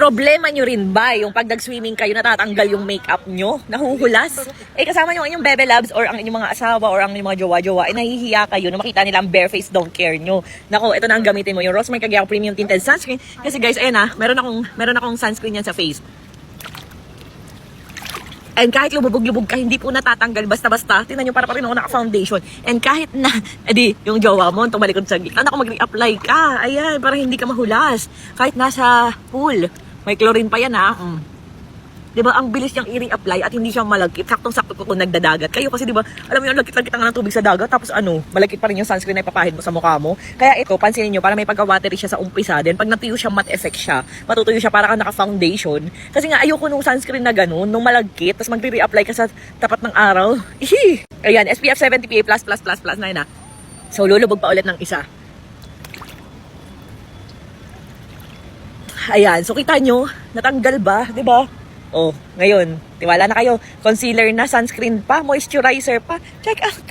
Problema nyo rin ba yung pag nag-swimming kayo natatanggal yung makeup nyo? Nahuhulas? Eh kasama nyo ang inyong bebe loves or ang inyong mga asawa or ang inyong mga jowa-jowa, eh nahihiya kayo na makita nila ang bare face don't care nyo. Nako, ito na ang gamitin mo, yung Rosemary Cagayan Premium Tinted Sunscreen. Kasi guys, ayan meron akong sunscreen yan sa face. And kahit lumubog-lubog ka, hindi po natatanggal basta-basta. Tingnan nyo, para pa rin ako naka-foundation. And kahit na, yung jowa mo, tumalikod sa gitna, ako mag-reapply ka. Ayan, para hindi ka mahulas. Kahit nasa pool, may chlorine pa yan ha. Diba, ang bilis niyang i-reapply at hindi siya malagkit. Saktong-sakto ko kung nagdadagat. Kayo kasi diba, alam mo yung lagkit-lagkit nga ng tubig sa dagat, tapos malagkit pa rin yung sunscreen na ipapahid mo sa mukha mo. Kaya ito, pansinin nyo, para may pagka-watery siya sa umpisa. Then pag natuyo siya, matte effect siya. Matutuyo siya para ka naka-foundation. Kasi nga, ayoko nung sunscreen na ganun, nung malagkit, tapos magre-reapply ka sa tapat ng araw. Ihi! Ayan, SPF 70 PA++++ na yun ha. So, lulubog pa ulit ng isa. Ayan, so kita nyo, natanggal ba? Diba? Oh, ngayon, tiwala na kayo. Concealer na, sunscreen pa, moisturizer pa. Check out!